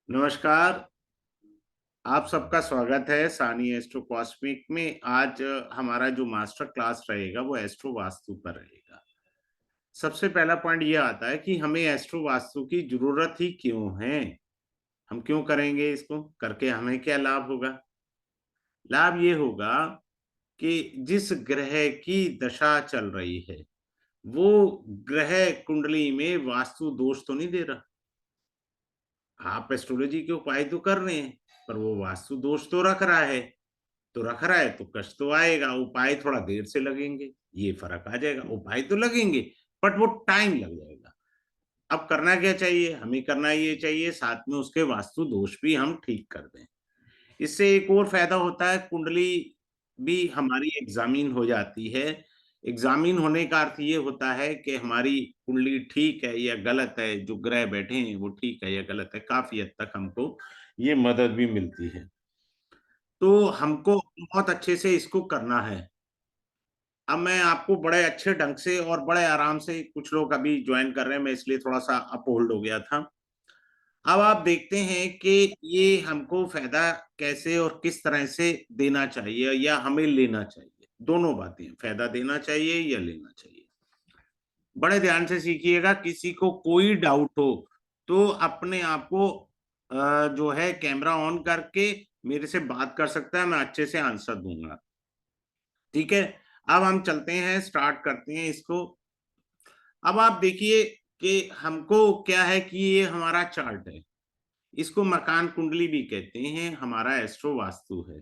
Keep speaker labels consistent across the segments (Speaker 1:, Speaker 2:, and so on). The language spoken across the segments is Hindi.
Speaker 1: नमस्कार। आप सबका स्वागत है सानी एस्ट्रो कॉस्मिक में। आज हमारा जो मास्टर क्लास रहेगा वो एस्ट्रो वास्तु पर रहेगा। सबसे पहला पॉइंट ये आता है कि हमें एस्ट्रो वास्तु की जरूरत ही क्यों है। हम क्यों करेंगे, इसको करके हमें क्या लाभ होगा। लाभ ये होगा कि जिस ग्रह की दशा चल रही है वो ग्रह कुंडली में वास्तु दोष तो नहीं दे रहा। आप एस्ट्रोलॉजी के उपाय तो कर रहे हैं पर वो वास्तु दोष तो रख रहा है। तो रख रहा है तो कष्ट तो आएगा, उपाय थोड़ा देर से लगेंगे, ये फर्क आ जाएगा। उपाय तो लगेंगे बट वो टाइम लग जाएगा। अब करना क्या चाहिए, हमें करना ये चाहिए साथ में उसके वास्तु दोष भी हम ठीक कर दें। इससे एक और फायदा होता है, कुंडली भी हमारी एग्जामिन हो जाती है। एग्जामिन होने का अर्थ ये होता है कि हमारी कुंडली ठीक है या गलत है, जो ग्रह बैठे हैं वो ठीक है या गलत है। काफी हद तक हमको ये मदद भी मिलती है। तो हमको बहुत अच्छे से इसको करना है। अब मैं आपको बड़े अच्छे ढंग से और बड़े आराम से, कुछ लोग अभी ज्वाइन कर रहे हैं, मैं इसलिए थोड़ा सा अप होल्ड हो गया था। अब आप देखते हैं कि ये हमको फायदा कैसे और किस तरह से देना चाहिए या हमें लेना चाहिए। दोनों बातें, फायदा देना चाहिए या लेना चाहिए। बड़े ध्यान से सीखिएगा। किसी को कोई डाउट हो तो अपने आप को जो है कैमरा ऑन करके मेरे से बात कर सकता है, मैं अच्छे से आंसर दूंगा। ठीक है। अब हम चलते हैं, स्टार्ट करते हैं इसको। अब आप देखिए कि हमको क्या है कि ये हमारा चार्ट है। इसको मकान कुंडली भी कहते हैं, हमारा एस्ट्रो वास्तु है।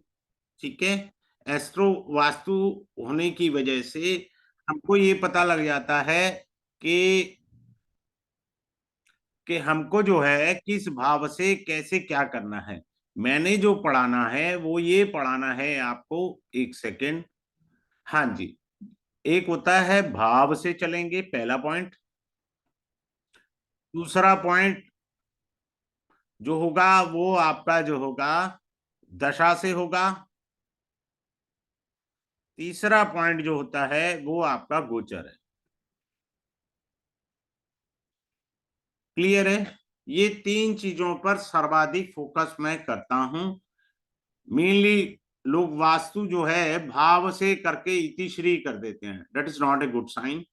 Speaker 1: ठीक है। एस्ट्रो वास्तु होने की वजह से हमको ये पता लग जाता है कि हमको जो है किस भाव से कैसे क्या करना है। मैंने जो पढ़ाना है वो ये पढ़ाना है आपको। एक सेकेंड। हाँ जी। एक होता है भाव से चलेंगे, पहला पॉइंट। दूसरा पॉइंट जो होगा वो आपका जो होगा दशा से होगा। तीसरा पॉइंट जो होता है वो आपका गोचर है। क्लियर है। ये तीन चीजों पर सर्वाधिक फोकस मैं करता हूं। मेनली लोग वास्तु जो है भाव से करके इतिश्री कर देते हैं, that is not a good sign.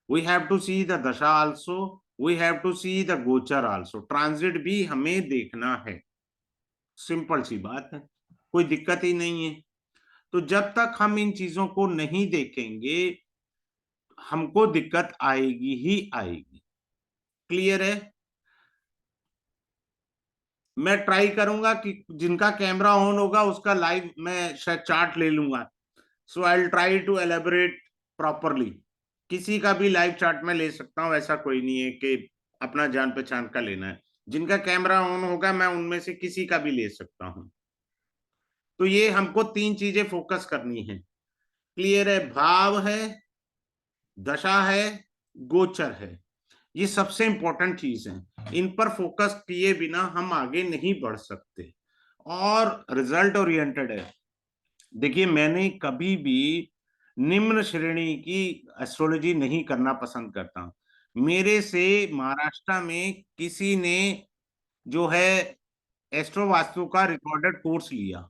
Speaker 1: We have to see the dasha also, we have to see the gochar also, transit भी हमें देखना है। सिंपल सी बात है, कोई दिक्कत ही नहीं है। तो जब तक हम इन चीजों को नहीं देखेंगे हमको दिक्कत आएगी ही आएगी। क्लियर है। मैं ट्राई करूंगा कि जिनका कैमरा ऑन होगा उसका लाइव मैं शायद चार्ट ले लूंगा। So I will try to elaborate properly. किसी का भी लाइव चार्ट में ले सकता हूँ, ऐसा कोई नहीं है कि अपना जान पहचान का लेना है। जिनका कैमरा ऑन होगा मैं उनमें से किसी का भी ले सकता हूँ। तो ये हमको तीन चीजें फोकस करनी है। क्लियर है। भाव है, दशा है, गोचर है। ये सबसे इंपॉर्टेंट चीज है। इन पर फोकस किए बिना हम आगे नहीं बढ़ सकते और रिजल्ट ओरिएंटेड है। देखिए मैंने कभी भी निम्न श्रेणी की एस्ट्रोलॉजी नहीं करना पसंद करता। मेरे से महाराष्ट्र में किसी ने जो है एस्ट्रो वास्तु का रिकॉर्डेड कोर्स लिया।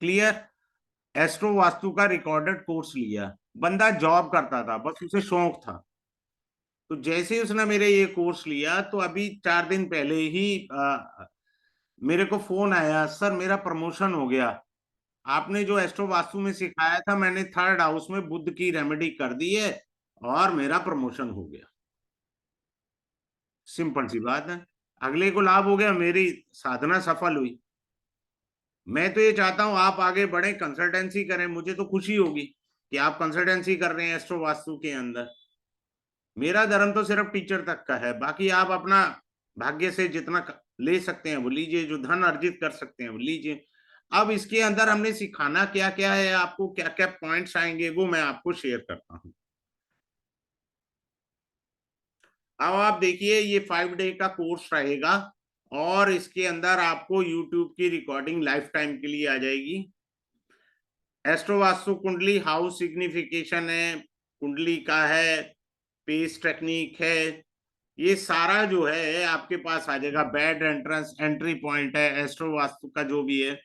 Speaker 1: क्लियर। एस्ट्रो वास्तु का रिकॉर्डेड कोर्स लिया। बंदा जॉब करता था, बस उसे शौक था। तो जैसे ही उसने मेरे ये कोर्स लिया तो अभी 4 दिन पहले ही मेरे को फोन आया, सर मेरा प्रमोशन हो गया। आपने जो एस्ट्रो वास्तु में सिखाया था मैंने थर्ड हाउस में बुध की रेमेडी कर दी है और मेरा प्रमोशन हो गया। सिंपल सी बात है। अगले को लाभ हो गया, मेरी साधना सफल हुई। मैं तो ये चाहता हूं आप आगे बढ़े, कंसल्टेंसी करें। मुझे तो खुशी होगी कि आप कंसल्टेंसी कर रहे हैं एस्ट्रो वास्तु के अंदर। मेरा धर्म तो सिर्फ टीचर तक का है, बाकी आप अपना भाग्य से जितना ले सकते हैं वो लीजिए, जो धन अर्जित कर सकते हैं वो लीजिए। अब इसके अंदर हमने सिखाना क्या क्या है, आपको क्या क्या पॉइंट्स आएंगे वो मैं आपको शेयर करता हूँ। अब आप देखिए ये 5 डे का कोर्स रहेगा और इसके अंदर आपको यूट्यूब की रिकॉर्डिंग लाइफ टाइम के लिए आ जाएगी। एस्ट्रो वास्तु कुंडली हाउस सिग्निफिकेशन है, कुंडली का है, पेस टेक्निक है, ये सारा जो है आपके पास आ जाएगा। बेड एंट्रेंस एंट्री पॉइंट है एस्ट्रो वास्तु का जो भी है।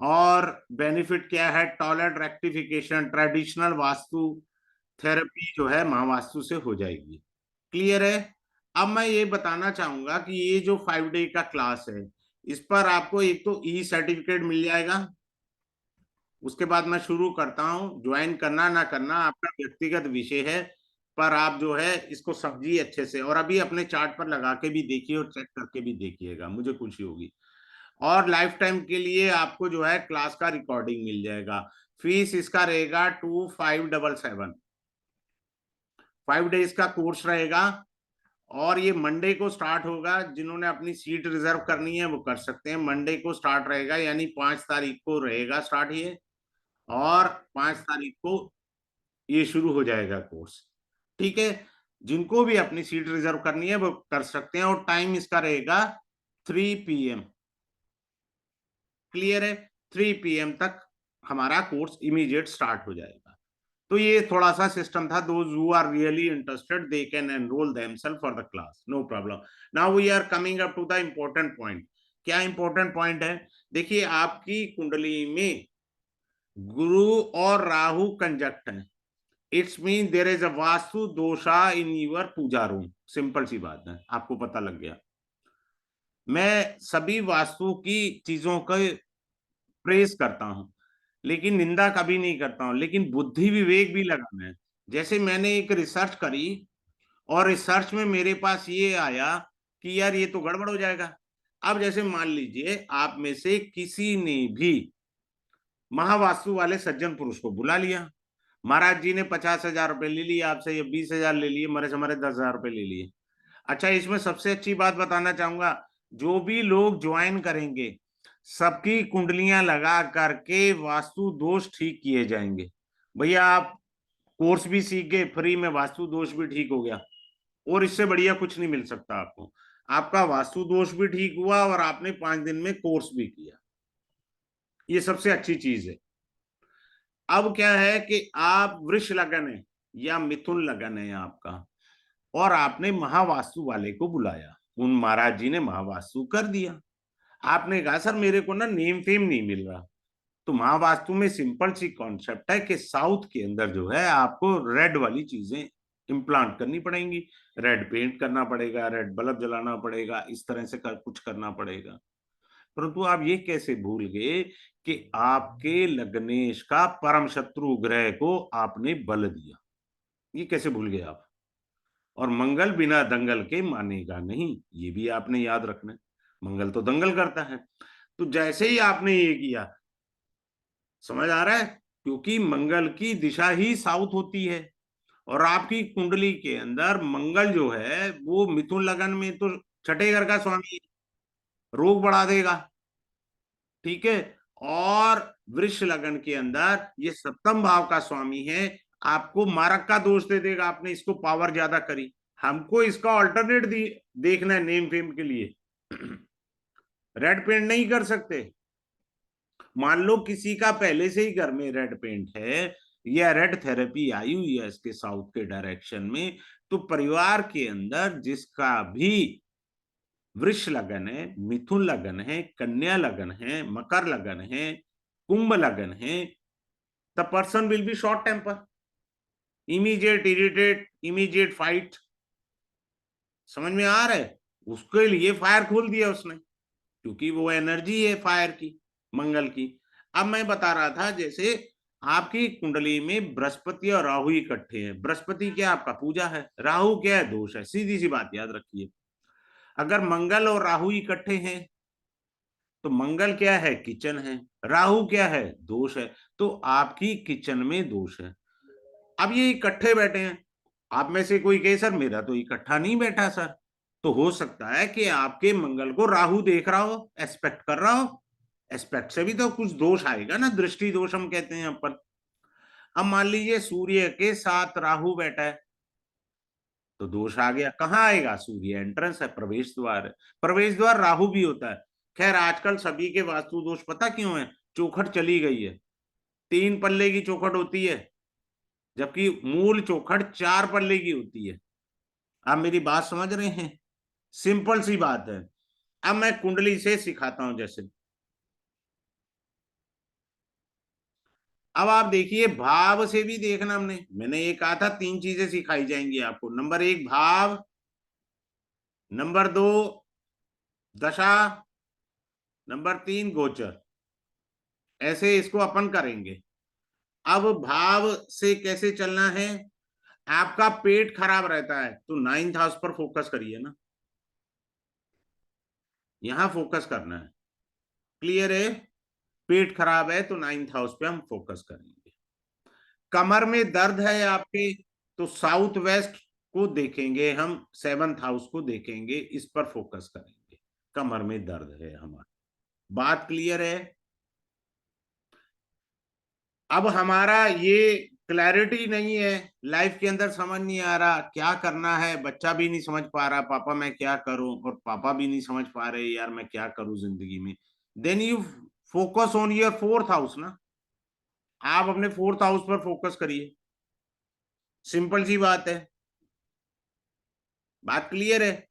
Speaker 1: और बेनिफिट क्या है, toilet rectification, traditional vastu therapy जो है महावास्तु से हो जाएगी। क्लियर है। अब मैं ये बताना चाहूंगा कि ये जो 5 डे का क्लास है, इस पर आपको एक तो ई सर्टिफिकेट मिल जाएगा। उसके बाद मैं शुरू करता हूँ, ज्वाइन करना ना करना आपका व्यक्तिगत विषय है, पर आप जो है इसको समझिए अच्छे से, और अभी अपने चार्ट पर लगा के भी देखिए और चेक करके भी देखिएगा, मुझे खुशी होगी। और लाइफ टाइम के लिए आपको जो है क्लास का रिकॉर्डिंग मिल जाएगा। फीस इसका रहेगा 2577। 5 डेज का कोर्स रहेगा। और ये मंडे को स्टार्ट होगा। जिन्होंने अपनी सीट रिजर्व करनी है वो कर सकते हैं। मंडे को स्टार्ट रहेगा, यानी 5 तारीख को रहेगा स्टार्ट ये। और 5 तारीख को ये शुरू हो जाएगा कोर्स। ठीक है। जिनको भी अपनी सीट रिजर्व करनी है वो कर सकते हैं, और टाइम इसका रहेगा 3 PM। क्लियर है। 3 PM तक हमारा कोर्स इमीडिएट स्टार्ट हो जाएगा। तो ये थोड़ा सा सिस्टम था। Those who are really interested they can enroll themselves for the class, no problem. Now we are coming up to the important point. क्या इंपॉर्टेंट पॉइंट है? देखिए, आपकी कुंडली में गुरु और राहु कंजक्ट है। It's mean there is a vastu dosha in your puja room. Simple सी बात है, आपको पता लग गया। मैं सभी वास्तु की चीजों का प्रेस करता हूं, लेकिन निंदा कभी नहीं करता हूं, लेकिन बुद्धि विवेक भी लगाना है। जैसे मैंने एक रिसर्च करी, और रिसर्च में मेरे पास ये आया कि यार ये तो गड़बड़ हो जाएगा। अब जैसे मान लीजिए आप में से किसी ने भी महावास्तु वाले सज्जन पुरुष को बुला लिया, महाराज जी ने 50,000 रुपए ले लिए आपसे, या 20,000 ले लिए, मरे से मरे 10,000 रुपए ले लिए। अच्छा, इसमें सबसे अच्छी बात बताना चाहूंगा, जो भी लोग ज्वाइन करेंगे सबकी कुंडलियां लगा करके वास्तु दोष ठीक किए जाएंगे। भैया, आप कोर्स भी सीख गए, फ्री में वास्तु दोष भी ठीक हो गया, और इससे बढ़िया कुछ नहीं मिल सकता आपको। आपका वास्तु दोष भी ठीक हुआ और आपने 5 दिन में कोर्स भी किया। ये सबसे अच्छी चीज है। अब क्या है कि आप वृष लगन है या मिथुन लगन है आपका, और आपने महावास्तु वाले को बुलाया, उन महाराज जी ने महावास्तु कर दिया। आपने कहा सर मेरे को ना नेम फेम नहीं मिल रहा। तो महावास्तु में सिंपल सी कॉन्सेप्ट है कि साउथ के अंदर जो है आपको रेड वाली चीजें इम्प्लांट करनी पड़ेंगी। रेड पेंट करना पड़ेगा, रेड बल्ब जलाना पड़ेगा, इस तरह से कुछ करना पड़ेगा। परंतु आप ये कैसे भूल गए कि आपके लग्नेश का परम शत्रु ग्रह को आपने बल दिया? ये कैसे भूल गए आप? और मंगल बिना दंगल के मानेगा नहीं, ये भी आपने याद रखना है। मंगल तो दंगल करता है। तो जैसे ही आपने ये किया, समझ आ रहा है, क्योंकि मंगल की दिशा ही साउथ होती है, और आपकी कुंडली के अंदर मंगल जो है वो मिथुन लगन में तो छठे घर का स्वामी है, रोग बढ़ा देगा। ठीक है। और वृष लगन के अंदर ये सप्तम भाव का स्वामी है, आपको मारक का दोष दे देगा, आपने इसको पावर ज्यादा करी। हमको इसका ऑल्टरनेट देखना है नेम फेम के लिए। रेड पेंट नहीं कर सकते। मान लो किसी का पहले से ही घर में रेड पेंट है, या रेड थेरेपी आई हुई है इसके साउथ के डायरेक्शन में, तो परिवार के अंदर जिसका भी वृष लगन है, मिथुन लगन है, कन्या लगन है, मकर लगन है, कुंभ लगन है, the person will be short temper, immediate irritate, immediate fight. समझ में आ रहा है? उसके लिए फायर खोल दिया उसने, क्योंकि वो एनर्जी है फायर की, मंगल की। अब मैं बता रहा था, जैसे आपकी कुंडली में बृहस्पति और राहु इकट्ठे हैं। बृहस्पति क्या आपका पूजा है, राहु क्या है दोष है। सीधी सी बात याद रखिए। अगर मंगल और राहु इकट्ठे हैं, तो मंगल क्या है, किचन है, राहु क्या है, दोष है। तो आपकी किचन में दोष है। अब ये इकट्ठे बैठे हैं। आप में से कोई कहे सर मेरा तो इकट्ठा नहीं बैठा सर, तो हो सकता है कि आपके मंगल को राहु देख रहा हो, एस्पेक्ट कर रहा हो। एस्पेक्ट से भी तो कुछ दोष आएगा ना, दृष्टि दोष हम कहते हैं अपन। अब मान लीजिए सूर्य के साथ राहु बैठा है, तो दोष आ गया। कहाँ आएगा? सूर्य एंट्रेंस है, प्रवेश द्वार है। प्रवेश द्वार राहु भी होता है। खैर, आजकल सभी के वास्तु दोष पता क्यों है? चौखट चली गई है, 3 पल्ले की चौखट होती है, जबकि मूल चौखट 4 पल्ले की होती है। आप मेरी बात समझ रहे हैं? सिंपल सी बात है। अब मैं कुंडली से सिखाता हूं। जैसे अब आप देखिए, भाव से भी देखना। मैंने ये कहा था तीन चीजें सिखाई जाएंगी आपको। नंबर एक भाव, नंबर दो दशा, नंबर तीन गोचर। ऐसे इसको अपन करेंगे। अब भाव से कैसे चलना है? आपका पेट खराब रहता है तो नाइन्थ हाउस पर फोकस करिए ना, यहां फोकस करना है। क्लियर है? पेट खराब है तो नाइन्थ हाउस पे हम फोकस करेंगे। कमर में दर्द है आपके तो साउथ वेस्ट को देखेंगे, हम सेवंथ हाउस को देखेंगे, इस पर फोकस करेंगे। कमर में दर्द है हमारा। बात क्लियर है? अब हमारा ये क्लैरिटी नहीं है, लाइफ के अंदर समझ नहीं आ रहा क्या करना है, बच्चा भी नहीं समझ पा रहा पापा मैं क्या करूं, और पापा भी नहीं समझ पा रहे यार मैं क्या करूं जिंदगी में। Then you focus on your fourth house ना। आप अपने फोर्थ हाउस पर फोकस करिए। सिंपल सी बात है। बात क्लियर है?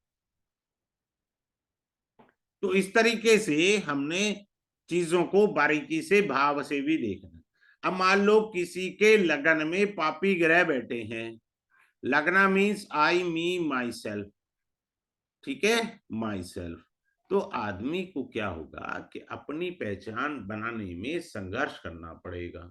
Speaker 1: तो इस तरीके से हमने चीजों को बारीकी से भाव से भी देखना। अब मान लो किसी के लगन में पापी ग्रह बैठे हैं। लगना means I me my self. ठीक है, माई सेल्फ। तो आदमी को क्या होगा कि अपनी पहचान बनाने में संघर्ष करना पड़ेगा।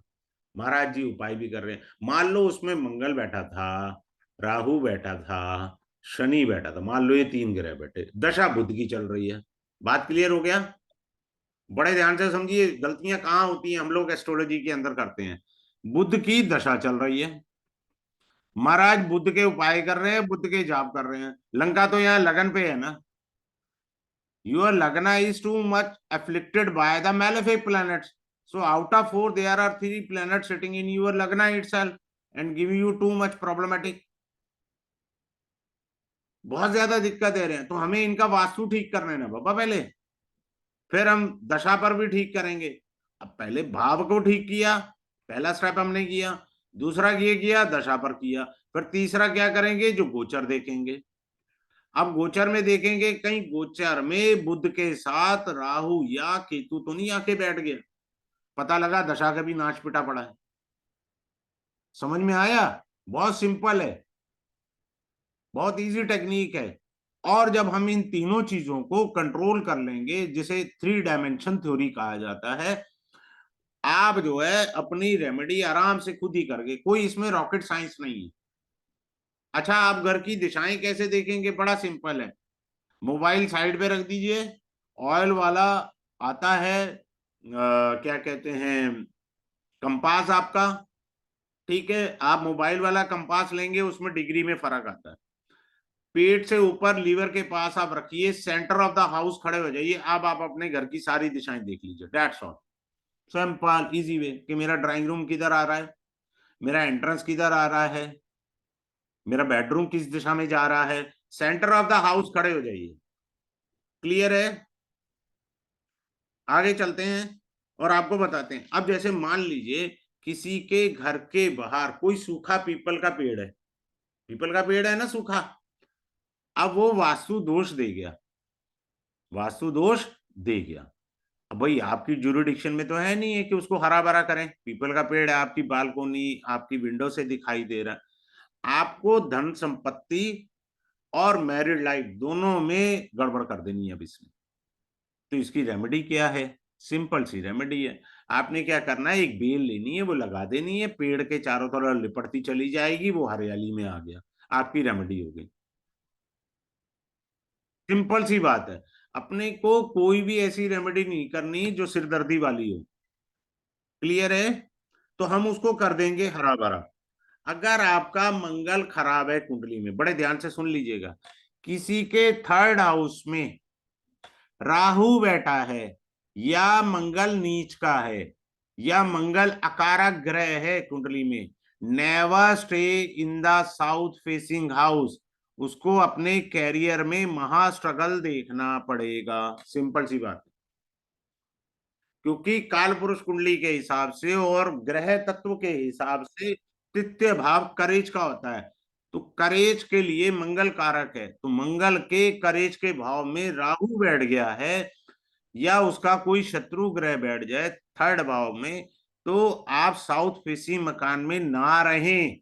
Speaker 1: महाराज जी उपाय भी कर रहे हैं। मान लो उसमें मंगल बैठा था, राहु बैठा था, शनि बैठा था, मान लो ये तीन ग्रह बैठे, दशा बुध की चल रही है। बात क्लियर हो गया? बड़े ध्यान से समझिए, गलतियां कहाँ होती हैं हम लोग एस्ट्रोलॉजी के अंदर करते हैं। बुध की दशा चल रही है, महाराज बुध के उपाय कर रहे हैं, बुध के जाप कर रहे हैं। लंका तो यहाँ लगन पे है ना। Your Lagna is too much afflicted by the malefic planets. So out of four, there are three planets sitting in your Lagna itself and giving you too much problematic. बहुत ज्यादा दिक्कत दे रहे हैं, तो हमें इनका वास्तु ठीक करना है ना बाबा पहले, फिर हम दशा पर भी ठीक करेंगे। अब पहले भाव को ठीक किया, पहला स्टेप हमने किया। दूसरा ये किया, दशा पर किया। फिर तीसरा क्या करेंगे, जो गोचर देखेंगे। अब गोचर में देखेंगे कहीं गोचर में बुध के साथ राहु या केतु तो नहीं आके बैठ गया। पता लगा दशा का भी नाच पिटा पड़ा है। समझ में आया? बहुत सिंपल है, बहुत इजी टेक्निक है। और जब हम इन तीनों चीजों को कंट्रोल कर लेंगे, जिसे थ्री डायमेंशन थ्योरी कहा जाता है, आप जो है अपनी रेमेडी आराम से खुद ही करके, कोई इसमें रॉकेट साइंस नहीं है। अच्छा, आप घर की दिशाएं कैसे देखेंगे? बड़ा सिंपल है। मोबाइल साइड पे रख दीजिए, ऑयल वाला आता है, क्या कहते हैं, कंपास आपका। ठीक है, आप मोबाइल वाला कंपास लेंगे, उसमें डिग्री में फर्क आता है। पेट से ऊपर लीवर के पास आप रखिए, सेंटर ऑफ द हाउस खड़े हो जाइए। अब आप अपने घर की सारी दिशाएं देख लीजिए। That's all. Simple easy way कि मेरा ड्राइंग रूम किधर आ रहा है, मेरा एंट्रेंस किधर आ रहा है, मेरा बेडरूम किस दिशा में जा रहा है। सेंटर ऑफ द हाउस खड़े हो जाइए। क्लियर है? आगे चलते हैं और आपको बताते हैं। अब जैसे मान लीजिए किसी के घर के बाहर कोई सूखा पीपल का पेड़ है, पीपल का पेड़ है ना सूखा। अब वो वास्तु दोष दे गया, वास्तु दोष दे गया। अब भाई आपकी जुरिडिक्शन में तो है नहीं है कि उसको हरा भरा करें। पीपल का पेड़ है, आपकी बालकोनी आपकी विंडो से दिखाई दे रहा है। आपको धन संपत्ति और मैरिड लाइफ दोनों में गड़बड़ कर देनी है अब इसमें। तो इसकी रेमेडी क्या है? सिंपल सी रेमेडी है। आपने क्या करना है, एक बेल लेनी है, वो लगा देनी है, पेड़ के चारों तरफ लिपटती चली जाएगी, वो हरियाली में आ गया, आपकी रेमेडी हो गई। सिंपल सी बात है। अपने को कोई भी ऐसी रेमेडी नहीं करनी जो सिरदर्दी वाली हो। क्लियर है? तो हम उसको कर देंगे हरा भरा। अगर आपका मंगल खराब है कुंडली में, बड़े ध्यान से सुन लीजिएगा, किसी के थर्ड हाउस में राहु बैठा है, या मंगल नीच का है, या मंगल अकारक ग्रह है कुंडली में, never stay in the south facing house. उसको अपने कैरियर में महा स्ट्रगल देखना पड़ेगा। सिंपल सी बात है। क्योंकि काल पुरुष कुंडली के हिसाब से और ग्रह तत्व के हिसाब से तृतीय भाव करेज का होता है। तो करेज के लिए मंगल कारक है, तो मंगल के करेज के भाव में राहु बैठ गया है या उसका कोई शत्रु ग्रह बैठ जाए थर्ड भाव में, तो आप साउथ फेसिंग मकान में ना रहें,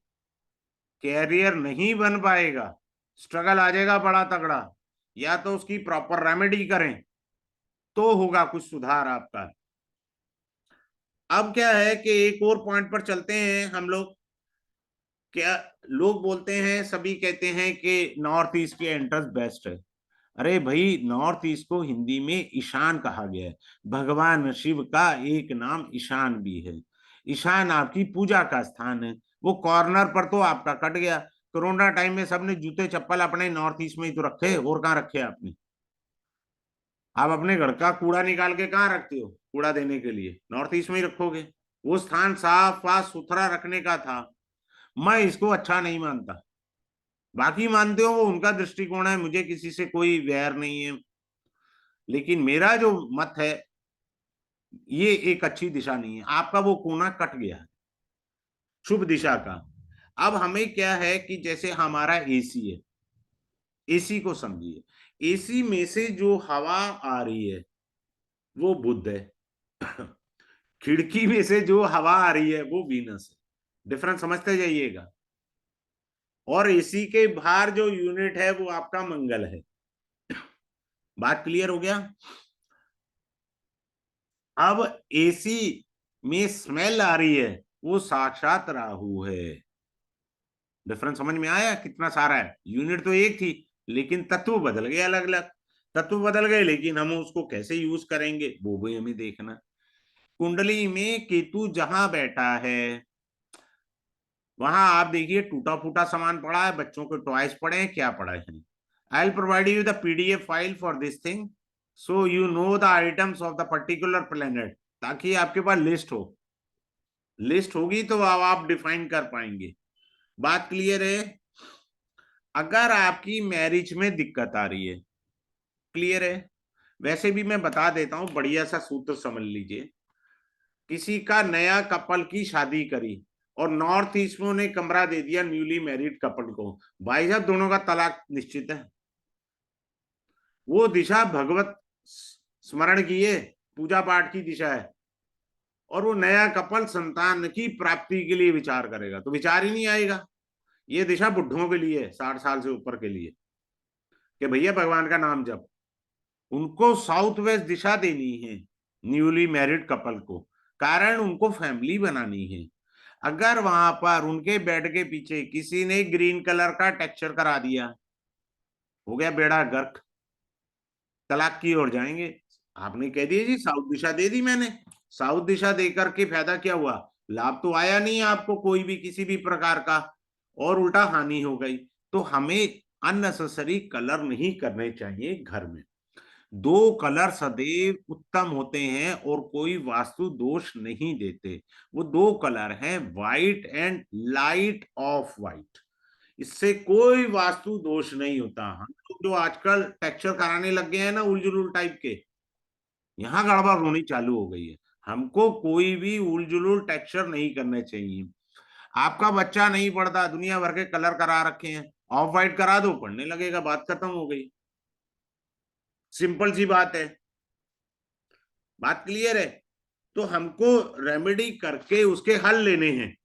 Speaker 1: कैरियर नहीं बन पाएगा, स्ट्रगल आ जाएगा बड़ा तगड़ा। या तो उसकी प्रॉपर रेमेडी करें तो होगा कुछ सुधार आपका। अब क्या है कि एक और पॉइंट पर चलते हैं हम लोग। क्या लोग बोलते हैं, सभी कहते हैं कि नॉर्थ ईस्ट की एंट्रेंस बेस्ट है। अरे भाई, नॉर्थ ईस्ट को हिंदी में ईशान कहा गया है। भगवान शिव का एक नाम ईशान भी है। ईशान आपकी पूजा का स्थान है। वो कॉर्नर पर तो आपका कट गया। कोरोना टाइम में सबने जूते चप्पल अपने नॉर्थ ईस्ट में ही तो रखे, और कहाँ रखे आपने? आप अपने घर का कूड़ा निकाल के कहाँ रखते हो? कूड़ा देने के लिए नॉर्थ ईस्ट में ही रखोगे। वो स्थान साफ साफ सुथरा रखने का था। मैं इसको अच्छा नहीं मानता। बाकी मानते हो वो उनका दृष्टिकोण है, मुझे किसी से कोई वैर नहीं है, लेकिन मेरा जो मत है, ये एक अच्छी दिशा नहीं है। आपका वो कोना कट गया है शुभ दिशा का। अब हमें क्या है कि जैसे हमारा एसी है, एसी को समझिए, एसी में से जो हवा आ रही है वो बुध है। खिड़की में से जो हवा आ रही है वो वीनस है। डिफरेंस समझते जाइएगा। और एसी के बाहर जो यूनिट है वो आपका मंगल है। बात क्लियर हो गया? अब एसी में स्मेल आ रही है, वो साक्षात राहु है। डिफरेंस समझ में आया? कितना सारा है, यूनिट तो एक थी लेकिन तत्व बदल गए, अलग अलग तत्व बदल गए, लेकिन हम उसको कैसे यूज करेंगे वो भी हमें देखना। कुंडली में केतु जहां बैठा है वहां आप देखिए टूटा फूटा सामान पड़ा है, बच्चों के टॉयज पड़े हैं, क्या पड़ा है। I will provide you the PDF file for this thing, so you know the items of the particular planet, ताकि आपके पास लिस्ट हो। लिस्ट होगी तो आप डिफाइन कर पाएंगे। बात क्लियर है? अगर आपकी मैरिज में दिक्कत आ रही है, क्लियर है? वैसे भी मैं बता देता हूं, बढ़िया सा सूत्र समझ लीजिए। किसी का नया कपल की शादी करी और नॉर्थ ईस्ट में उन्हें कमरा दे दिया न्यूली मैरिड कपल को, भाई साहब दोनों का तलाक निश्चित है। वो दिशा भगवत स्मरण की है, पूजा पाठ की दिशा है। और वो नया कपल संतान की प्राप्ति के लिए विचार करेगा, तो विचार ही नहीं आएगा। ये दिशा बुढ़ों के लिए है, 60 साल से ऊपर के लिए, कि भैया भगवान का नाम जप। उनको साउथ वेस्ट दिशा देनी है न्यूली मैरिड कपल को, कारण उनको फैमिली बनानी है। अगर वहां पर उनके बेड के पीछे किसी ने ग्रीन कलर का टेक्सचर करा दिया, हो गया बेड़ा गर्क, तलाक की ओर जाएंगे। आपने कह दिया जी साउथ दिशा दे दी मैंने, साउथ दिशा देकर के फायदा क्या हुआ? लाभ तो आया नहीं आपको कोई भी किसी भी प्रकार का, और उल्टा हानि हो गई। तो हमें अननेसेसरी कलर नहीं करने चाहिए घर में। दो कलर सदैव उत्तम होते हैं और कोई वास्तु दोष नहीं देते। वो दो कलर हैं, white and light of white. इससे कोई वास्तु दोष नहीं होता। हम लोग जो आजकल टेक्सचर कराने लग गए हैं ना उलझुल टाइप के, यहाँ गड़बड़ होनी चालू हो गई है। हमको कोई भी उलझुल टेक्सचर नहीं करने चाहिए। आपका बच्चा नहीं पढ़ता, दुनिया भर के कलर करा रखे हैं, ऑफ व्हाइट करा दो, पढ़ने लगेगा, बात खत्म हो गई। सिंपल सी बात है। बात क्लियर है? तो हमको रेमेडी करके उसके हल लेने हैं।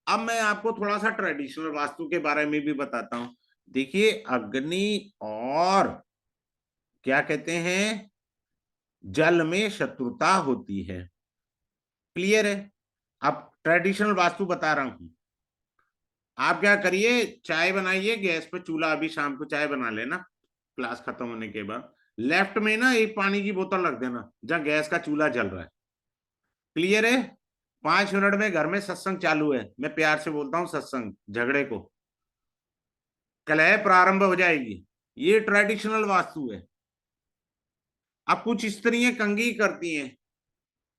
Speaker 1: अब मैं आपको थोड़ा सा ट्रेडिशनल वास्तु के बारे में भी बताता हूं। देखिए, अग्नि और क्या कहते हैं, जल में शत्रुता होती है। क्लियर है? अब ट्रेडिशनल वास्तु बता रहा हूं। आप क्या करिए, चाय बनाइए गैस पे, चूल्हा अभी शाम को चाय बना लेना क्लास खत्म होने के बाद। लेफ्ट में ना एक पानी की बोतल रख देना जहां गैस का चूल्हा जल रहा है। क्लियर है? 5 मिनट में घर में सत्संग चालू है, मैं प्यार से बोलता हूँ सत्संग, झगड़े को कलह प्रारंभ हो जाएगी। ये ट्रेडिशनल वास्तु है। अब कुछ स्त्रियां कंघी करती हैं,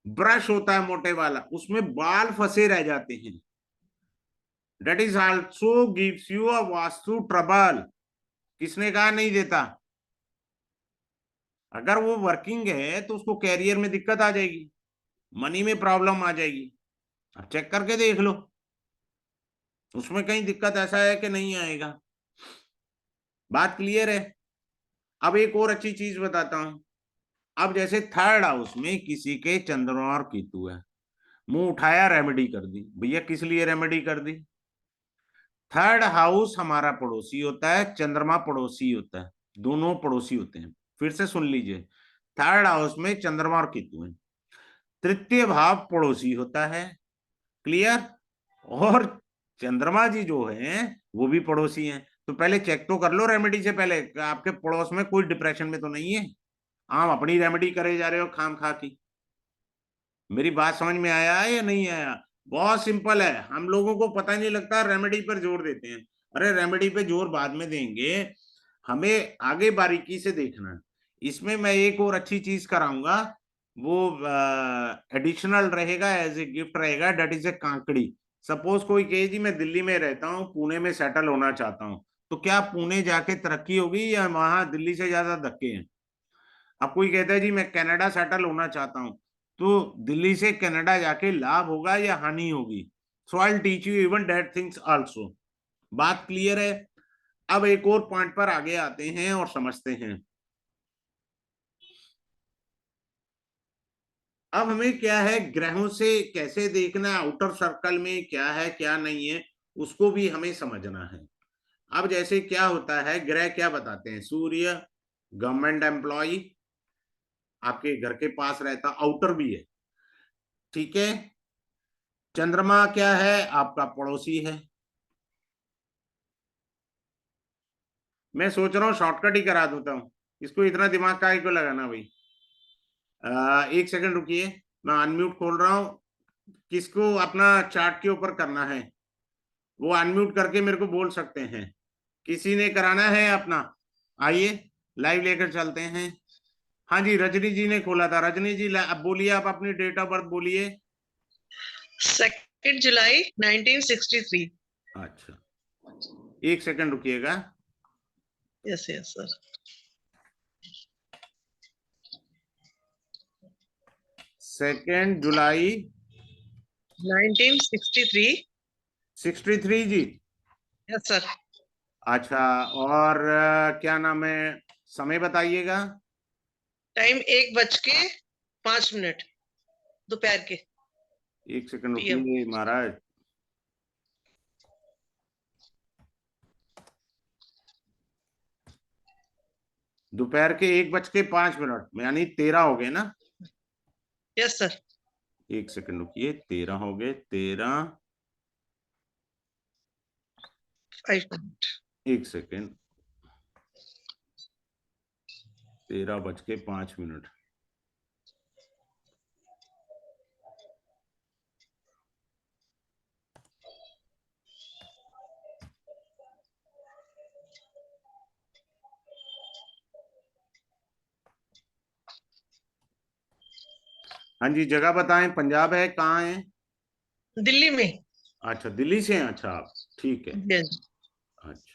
Speaker 1: ब्रश होता है मोटे वाला, उसमें बाल फंसे रह जाते हैं। That is also gives you a vastu trouble. किसने कहा नहीं देता? अगर वो वर्किंग है तो उसको कैरियर में दिक्कत आ जाएगी, मनी में प्रॉब्लम आ जाएगी। अब चेक करके देख लो। उसमें कहीं दिक्कत ऐसा है कि नहीं आएगा? बात क्लियर है? अब एक और अच्छी चीज बताता हूं। अब जैसे थर्ड हाउस में किसी के चंद्रमा और केतु है, मुंह उठाया, रेमेडी कर दी। भैया किस लिए रेमेडी कर दी? थर्ड हाउस हमारा पड़ोसी होता है, चंद्रमा पड़ोसी होता है, दोनों पड़ोसी होते हैं। फिर से सुन लीजिए, थर्ड हाउस में चंद्रमा और केतु है, तृतीय भाव पड़ोसी होता है, क्लियर? और चंद्रमा जी जो है वो भी पड़ोसी हैं। तो पहले चेक तो कर लो रेमेडी से पहले कि आपके पड़ोस में कोई डिप्रेशन में तो नहीं है। आप अपनी रेमेडी करे जा रहे हो खाम खा की। मेरी बात समझ में आया है या नहीं आया? बहुत सिंपल है, हम लोगों को पता नहीं लगता, रेमेडी पर जोर देते हैं। अरे रेमेडी पे जोर बाद में देंगे, हमें आगे बारीकी से देखना है। इसमें मैं एक और अच्छी चीज कराऊंगा, वो एडिशनल रहेगा, एज ए गिफ्ट रहेगा, डेट इज ए कांकड़ी। सपोज कोई कहे जी मैं दिल्ली में रहता हूँ, पुणे में सेटल होना चाहता हूँ, तो क्या पुणे जाके तरक्की होगी या वहां दिल्ली से ज्यादा धक्के हैं? अब कोई कहता है जी मैं कनाडा सेटल होना चाहता हूं, तो दिल्ली से कनाडा जाके लाभ होगा या हानि होगी? So I teach you even that things also. बात क्लियर है? अब एक और पॉइंट पर आगे आते हैं और समझते हैं। अब हमें क्या है, ग्रहों से कैसे देखना है, आउटर सर्कल में क्या है क्या नहीं है, उसको भी हमें समझना है। अब जैसे क्या होता है, ग्रह क्या बताते हैं? सूर्य गवर्नमेंट एम्प्लॉय, आपके घर के पास रहता, आउटर भी है, ठीक है। चंद्रमा क्या है? आपका पड़ोसी है। मैं सोच रहा हूँ शॉर्टकट ही करा देता हूँ, इसको इतना दिमाग का को लगाना भाई। एक सेकंड रुकिए, मैं अनम्यूट खोल रहा हूँ। किसको अपना चार्ट के ऊपर करना है वो अनम्यूट करके मेरे को बोल सकते हैं। किसी ने कराना है अपना? आइए लाइव लेकर चलते हैं। हाँ जी, रजनी जी ने खोला था। रजनी जी अब बोलिए, आप अपनी डेट ऑफ बर्थ बोलिए।
Speaker 2: 2 जुलाई 1963।
Speaker 1: अच्छा, एक सेकंड रुकिएगा।
Speaker 2: Yes yes sir.
Speaker 1: 2 जुलाई
Speaker 2: 1963।
Speaker 1: 63 जी।
Speaker 2: Yes sir.
Speaker 1: अच्छा, और क्या नाम है, समय बताइएगा।
Speaker 2: टाइम 1:05 दोपहर के।
Speaker 1: एक सेकंड
Speaker 2: पीएम।
Speaker 1: रुकिए महाराज। दोपहर के 1:05, यानी 13 हो गए ना?
Speaker 2: Yes sir.
Speaker 1: एक सेकंड रुकिए, 13 हो गए, 13।
Speaker 2: 5 मिनट।
Speaker 1: एक सेकंड, 13:05। हाँ जी, जगह बताएं, पंजाब है, कहाँ है?
Speaker 2: दिल्ली में।
Speaker 1: अच्छा, दिल्ली से हैं, अच्छा आप, ठीक है।
Speaker 2: यस।
Speaker 1: अच्छा,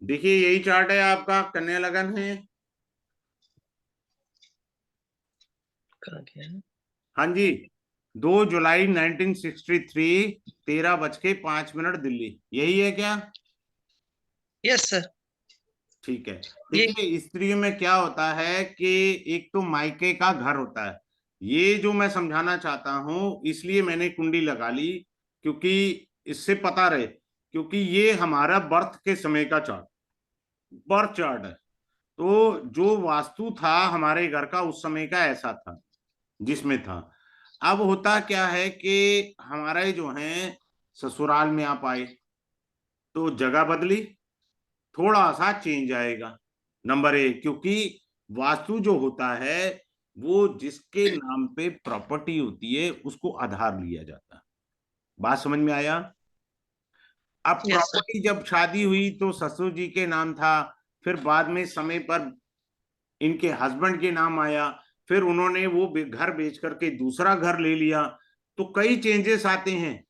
Speaker 1: देखिए यही चार्ट है आपका, कन्या लगन है।
Speaker 2: कहाँ गया है?
Speaker 1: हाँ जी, 2 जुलाई 1963, 13:05 दिल्ली, यही है क्या?
Speaker 2: Yes sir.
Speaker 1: ठीक है।
Speaker 2: ये।
Speaker 1: देखिए स्त्रियों में क्या होता है कि एक तो मायके का घर होता है, ये जो मैं समझाना चाहता हूं, इसलिए मैंने कुंडली लगा ली, क्योंकि इससे पता रहे, क्योंकि ये हमारा बर्थ के समय का चार्ट, बर्थ चार्ट है। तो जो वास्तु था हमारे घर का उस समय का ऐसा था जिसमें था। अब होता क्या है कि हमारे जो है ससुराल में आप आए तो जगह बदली, थोड़ा सा चेंज आएगा, नंबर एक, क्योंकि वास्तु जो होता है वो जिसके नाम पे प्रॉपर्टी होती है उसको आधार लिया जाता है। बात समझ में आया? अब
Speaker 2: यस सर।
Speaker 1: प्रॉपर्टी जब शादी हुई तो ससुर जी के नाम था, फिर बाद में समय पर इनके हस्बैंड के नाम आया, फिर उन्होंने वो घर बेच करके दूसरा घर ले लिया, तो कई चेंजेस आते हैं।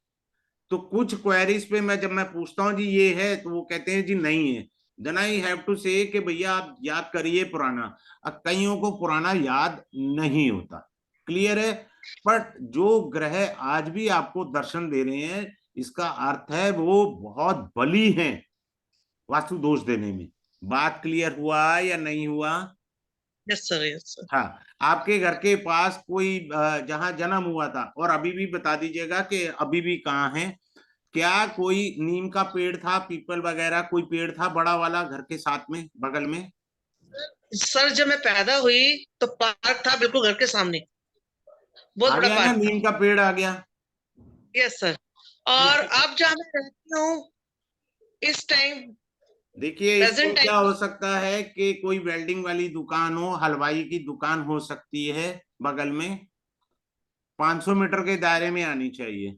Speaker 1: तो कुछ क्वेरीज पे जब मैं पूछता हूँ जी ये है, तो वो कहते हैं जी नहीं है। देन आई हैव टू से कि भैया आप याद करिए पुराना। अब कईयों को पुराना याद नहीं होता, क्लियर है। बट जो ग्रह आज भी आपको दर्शन दे रहे हैं, इसका अर्थ है वो बहुत बली हैं वास्तु दोष देने में। बात क्लियर हुआ या नहीं हुआ?
Speaker 2: Yes sir, yes sir.
Speaker 1: हाँ। आपके घर के पास कोई जहाँ जन्म हुआ था, और अभी भी बता दीजिएगा कि अभी भी कहाँ है, क्या कोई नीम का पेड़ था, पीपल वगैरह कोई पेड़ था बड़ा वाला घर के साथ में बगल में?
Speaker 2: सर जब मैं पैदा हुई तो पार्क था बिल्कुल घर के सामने, बहुत
Speaker 1: आ
Speaker 2: बड़ा
Speaker 1: गया ना,
Speaker 2: पार्क था।
Speaker 1: नीम का पेड़ आ गया।
Speaker 2: Yes sir.
Speaker 1: ठीक
Speaker 2: और
Speaker 1: है।
Speaker 2: अब जहाँ मैं रहती हूँ इस टाइम,
Speaker 1: देखिए इसमें
Speaker 2: प्रेजेंट
Speaker 1: क्या
Speaker 2: टाइम,
Speaker 1: हो सकता है कि कोई वेल्डिंग वाली दुकान हो, हलवाई की दुकान हो सकती है बगल में। 500 मीटर के दायरे में आनी चाहिए।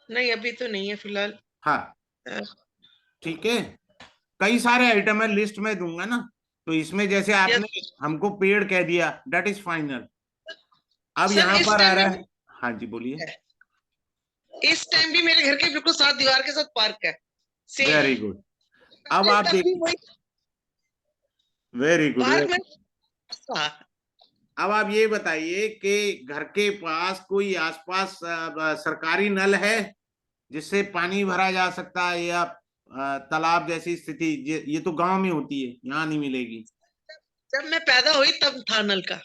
Speaker 2: नहीं अभी तो नहीं है फिलहाल।
Speaker 1: हाँ।
Speaker 2: अ,
Speaker 1: ठीक है। कई सारे आइटम है, लिस्ट में दूंगा ना। तो इसमें जैसे
Speaker 2: यस
Speaker 1: आपने हमको पेड़ कह दिया, दैट इज फाइनल। अब
Speaker 2: सर।
Speaker 1: यहाँ
Speaker 2: इस
Speaker 1: पर आ
Speaker 2: टाइम
Speaker 1: रहा
Speaker 2: में
Speaker 1: है। हाँ जी बोलिए।
Speaker 2: इस टाइम भी मेरे घर के बिल्कुल साथ दीवार के साथ पार्क है, सेम।
Speaker 1: Very good. अब आप
Speaker 2: तब भी
Speaker 1: देखिए।
Speaker 2: वही
Speaker 1: वेरी गुड।
Speaker 2: पार्क में था।
Speaker 1: अब आप ये बताइए कि घर के पास कोई आसपास सरकारी नल है जिससे पानी भरा जा सकता है, या तालाब जैसी स्थिति? ये तो गांव में होती है, यहाँ नहीं मिलेगी।
Speaker 2: जब मैं पैदा हुई तब था नल का।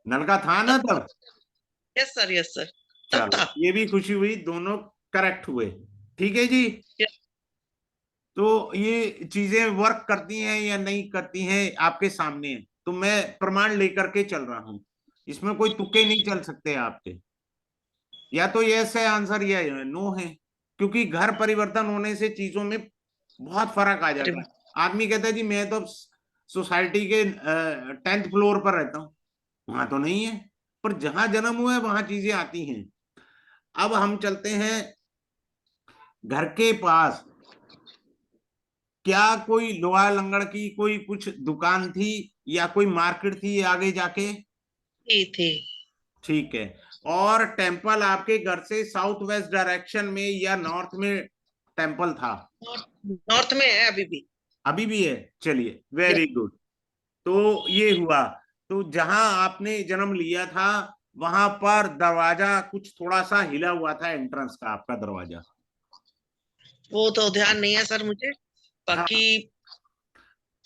Speaker 1: नल का था ना
Speaker 2: तब
Speaker 1: तब?
Speaker 2: यस सर, यस सर, तब
Speaker 1: चलो
Speaker 2: था।
Speaker 1: ये भी खुशी हुई, दोनों करेक्ट हुए। ठीक है जी।
Speaker 2: Yes,
Speaker 1: तो ये चीजें वर्क करती हैं या नहीं करती हैं आपके सामने है, तो मैं प्रमाण लेकर के चल रहा हूं। इसमें कोई तुक्के नहीं चल सकते आपके। या तो यस है आंसर, या नो है। क्योंकि घर परिवर्तन होने से चीजों में बहुत फर्क आ
Speaker 2: अरे
Speaker 1: जाता है।
Speaker 2: वाह।
Speaker 1: आदमी कहता है जी मैं तो सोसाइटी के 10th फ्लोर पर रहता हूँ, वहां तो नहीं है। पर जहां जन्म हुआ है वहां चीजें आती हैं। अब हम चलते हैं घर के पास। क्या कोई लोहा लंगड़ की कोई कुछ दुकान थी, या कोई मार्केट थी आगे जाके?
Speaker 2: थी।
Speaker 1: ठीक है। और टेम्पल आपके घर से साउथ वेस्ट डायरेक्शन में या नॉर्थ में टेम्पल था?
Speaker 2: नॉर्थ में है अभी भी।
Speaker 1: अभी भी है, चलिए वेरी
Speaker 2: Yes,
Speaker 1: गुड। तो ये हुआ। तो जहां आपने जन्म लिया था, वहां पर दरवाजा कुछ थोड़ा सा हिला हुआ था, एंट्रेंस का आपका दरवाजा।
Speaker 2: वो तो ध्यान नहीं है सर मुझे, बाकी
Speaker 1: हाँ।